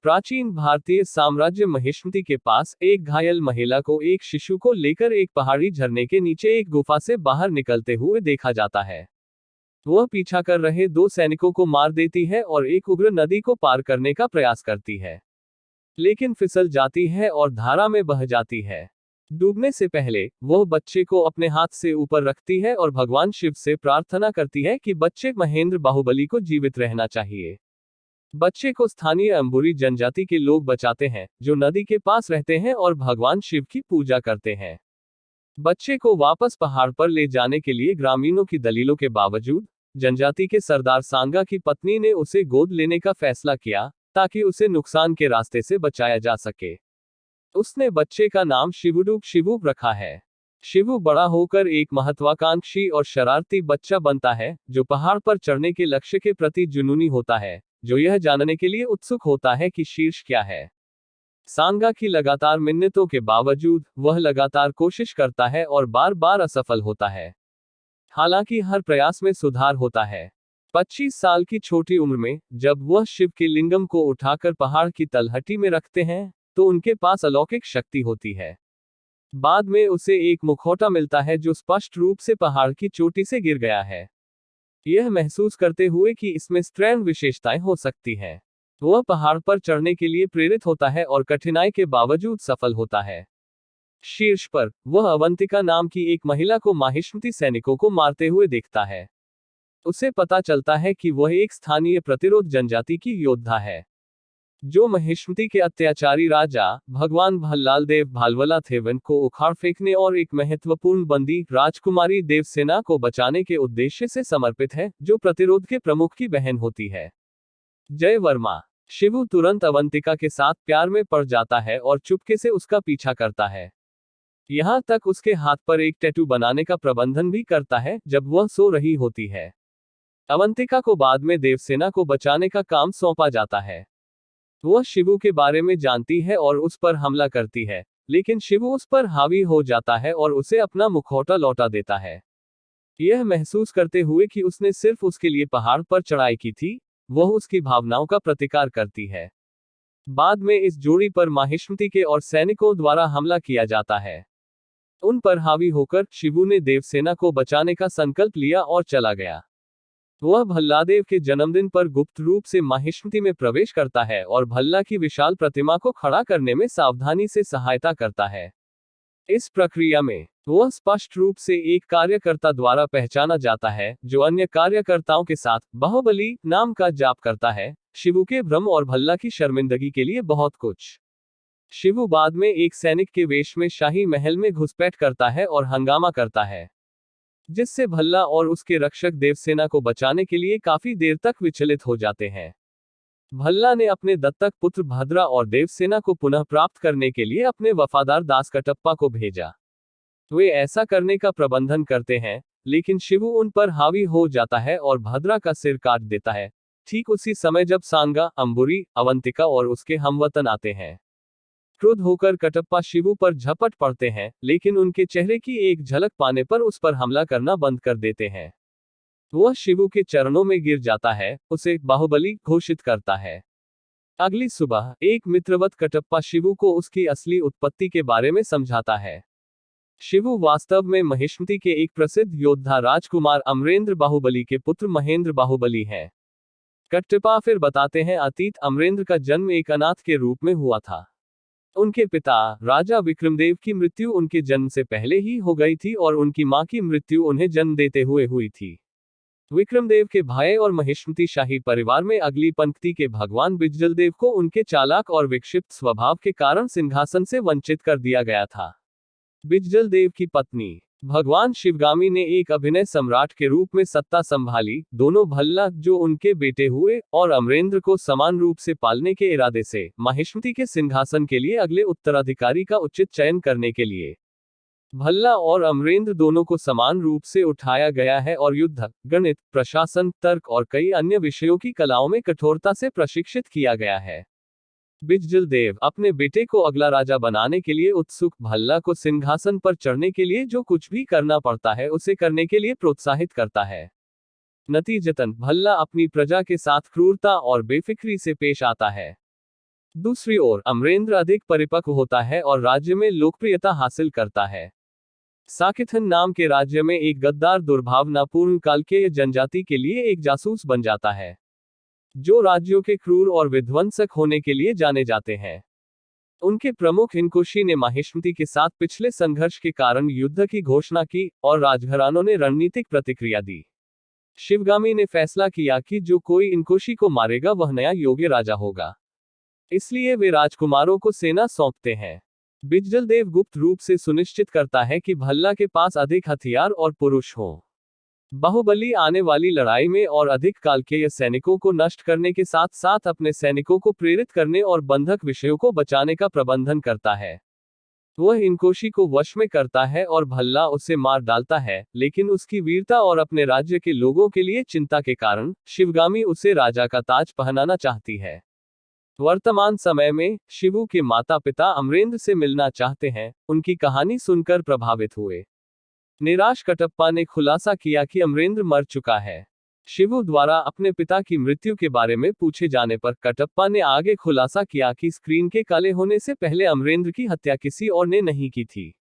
प्राचीन भारतीय साम्राज्य महिष्मति के पास एक घायल महिला को एक शिशु को लेकर एक पहाड़ी झरने के नीचे एक गुफा से बाहर निकलते हुए देखा जाता है। वह पीछा कर रहे दो सैनिकों को मार देती है और एक उग्र नदी को पार करने का प्रयास करती है, लेकिन फिसल जाती है और धारा में बह जाती है। डूबने से पहले वह बच्चे को अपने हाथ से ऊपर रखती है और भगवान शिव से प्रार्थना करती है कि बच्चे महेंद्र बाहुबली को जीवित रहना चाहिए। बच्चे को स्थानीय अंबुरी जनजाति के लोग बचाते हैं, जो नदी के पास रहते हैं और भगवान शिव की पूजा करते हैं। बच्चे को वापस पहाड़ पर ले जाने के लिए ग्रामीणों की दलीलों के बावजूद जनजाति के सरदार सांगा की पत्नी ने उसे गोद लेने का फैसला किया, ताकि उसे नुकसान के रास्ते से बचाया जा सके। उसने बच्चे का नाम शिवूप रखा है। शिवू बड़ा होकर एक महत्वाकांक्षी और शरारती बच्चा बनता है, जो पहाड़ पर चढ़ने के लक्ष्य के प्रति जुनूनी होता है, जो यह जानने के लिए उत्सुक होता है कि शीर्ष क्या है। सांगा की लगातार मिन्नतों के बावजूद वह लगातार कोशिश करता है और बार बार असफल होता है। हालांकि हर प्रयास में सुधार होता है। 25 साल की छोटी उम्र में जब वह शिव के लिंगम को उठाकर पहाड़ की तलहटी में रखते हैं, तो उनके पास अलौकिक शक्ति होती है। बाद में उसे एक मुखौटा मिलता है जो स्पष्ट रूप से पहाड़ की चोटी से गिर गया है, यह महसूस करते हुए कि इसमें स्ट्रैंड विशेषताएं हो सकती हैं। वह पहाड़ पर चढ़ने के लिए प्रेरित होता है और कठिनाई के बावजूद सफल होता है। शीर्ष पर वह अवंतिका नाम की एक महिला को महिष्मति सैनिकों को मारते हुए देखता है। उसे पता चलता है कि वह एक स्थानीय प्रतिरोध जनजाति की योद्धा है, जो महिष्मति के अत्याचारी राजा भगवान भल्लाल देव भालवला थेवन को उखाड़ फेंकने और एक महत्वपूर्ण बंदी राजकुमारी देवसेना को बचाने के उद्देश्य से समर्पित है, जो प्रतिरोध के प्रमुख की बहन होती है। जय वर्मा। शिवू तुरंत अवंतिका के साथ प्यार में पड़ जाता है और चुपके से उसका पीछा करता है। यहाँ तक उसके हाथ पर एक टैटू बनाने का प्रबंधन भी करता है जब वह सो रही होती है। अवंतिका को बाद में देवसेना को बचाने का काम सौंपा जाता है। वह शिवू के बारे में जानती है और उस पर हमला करती है, लेकिन शिवू उस पर हावी हो जाता है और उसे अपना मुखौटा लौटा देता है। यह महसूस करते हुए कि उसने सिर्फ उसके लिए पहाड़ पर चढ़ाई की थी, वह उसकी भावनाओं का प्रतिकार करती है। बाद में इस जोड़ी पर महिष्मति के और सैनिकों द्वारा हमला किया जाता है। उन पर हावी होकर शिवू ने देवसेना को बचाने का संकल्प लिया और चला गया। वह भल्लादेव के जन्मदिन पर गुप्त रूप से महिष्मति में प्रवेश करता है और भल्ला की विशाल प्रतिमा को खड़ा करने में सावधानी से सहायता करता है। इस प्रक्रिया में वह स्पष्ट रूप से एक कार्यकर्ता द्वारा पहचाना जाता है, जो अन्य कार्यकर्ताओं के साथ बाहुबली नाम का जाप करता है, शिवू के भ्रम और भल्ला की शर्मिंदगी के लिए बहुत कुछ। शिवू बाद में एक सैनिक के वेश में शाही महल में घुसपैठ करता है और हंगामा करता है, जिससे भल्ला और उसके रक्षक देवसेना को बचाने के लिए काफी देर तक विचलित हो जाते हैं। भल्ला ने अपने दत्तक पुत्र भद्रा और देवसेना को पुनः प्राप्त करने के लिए अपने वफादार दास कटप्पा को भेजा। वे ऐसा करने का प्रबंधन करते हैं, लेकिन शिवू उन पर हावी हो जाता है और भद्रा का सिर काट देता है, ठीक उसी समय जब सांगा, अंबुरी, अवंतिका और उसके हमवतन आते हैं। क्रुद्ध होकर कटप्पा शिवू पर झपट पड़ते हैं, लेकिन उनके चेहरे की एक झलक पाने पर उस पर हमला करना बंद कर देते हैं। वह शिवू के चरणों में गिर जाता है, उसे बाहुबली घोषित करता है। अगली सुबह एक मित्रवत कटप्पा शिवू को उसकी असली उत्पत्ति के बारे में समझाता है। शिवू वास्तव में महिष्मति के एक प्रसिद्ध योद्धा राजकुमार अमरेंद्र बाहुबली के पुत्र महेंद्र बाहुबली हैं। कटप्पा फिर बताते हैं अतीत अमरेंद्र का जन्म एक अनाथ के रूप में हुआ था। उनके पिता राजा विक्रमदेव की मृत्यु उनके जन्म से पहले ही हो गई थी और उनकी मां की मृत्यु उन्हें जन्म देते हुए हुई थी। विक्रमदेव के भाई और महिष्मति शाही परिवार में अगली पंक्ति के भगवान बिजलदेव को उनके चालाक और विक्षिप्त स्वभाव के कारण सिंहासन से वंचित कर दिया गया था। बिजलदेव की पत्नी भगवान शिवगामी ने एक अभिनय सम्राट के रूप में सत्ता संभाली। दोनों भल्ला, जो उनके बेटे हुए, और अमरेंद्र को समान रूप से पालने के इरादे से महिष्मति के सिंहासन के लिए अगले उत्तराधिकारी का उचित चयन करने के लिए भल्ला और अमरेंद्र दोनों को समान रूप से उठाया गया है और युद्ध, गणित, प्रशासन, तर्क और कई अन्य विषयों की कलाओं में कठोरता से प्रशिक्षित किया गया है। बिजलदेव अपने बेटे को अगला राजा बनाने के लिए उत्सुक भल्ला को सिंहासन पर चढ़ने के लिए जो कुछ भी करना पड़ता है उसे करने के लिए प्रोत्साहित करता है। नतीजतन भल्ला अपनी प्रजा के साथ क्रूरता और बेफिक्री से पेश आता है। दूसरी ओर अमरेंद्र अधिक परिपक्व होता है और राज्य में लोकप्रियता हासिल करता है। साकेथन नाम के राज्य में एक गद्दार दुर्भावनापूर्ण कालकेय जनजाति के लिए एक जासूस बन जाता है, जो राज्यों के क्रूर और विध्वंसक होने के लिए जाने जाते हैं। उनके प्रमुख हिनकोशी ने माहिष्मति के साथ पिछले संघर्ष के कारण युद्ध की घोषणा की और राजघरानों ने रणनीतिक प्रतिक्रिया दी। शिवगामी ने फैसला किया कि जो कोई इनकोशी को मारेगा वह नया योग्य राजा होगा। इसलिए वे राजकुमारों को सेना सौंपते हैं। बिजलदेव गुप्त रूप से सुनिश्चित करता है कि भल्ला के पास अधिक हथियार और पुरुष हों। बाहुबली आने वाली लड़ाई में और अधिक कालकेय सैनिकों को नष्ट करने के साथ साथ अपने सैनिकों को प्रेरित करने और बंधक विषयों को बचाने का प्रबंधन करता है। वह इनकोशी को वश में करता है और भल्ला उसे मार डालता है, लेकिन उसकी वीरता और अपने राज्य के लोगों के लिए चिंता के कारण शिवगामी उसे राजा का ताज पहनाना चाहती है। वर्तमान समय में शिवू के माता पिता अमरेंद्र से मिलना चाहते हैं, उनकी कहानी सुनकर प्रभावित हुए। निराश कटप्पा ने खुलासा किया कि अमरेंद्र मर चुका है। शिवू द्वारा अपने पिता की मृत्यु के बारे में पूछे जाने पर कटप्पा ने आगे खुलासा किया कि स्क्रीन के काले होने से पहले अमरेंद्र की हत्या किसी और ने नहीं की थी।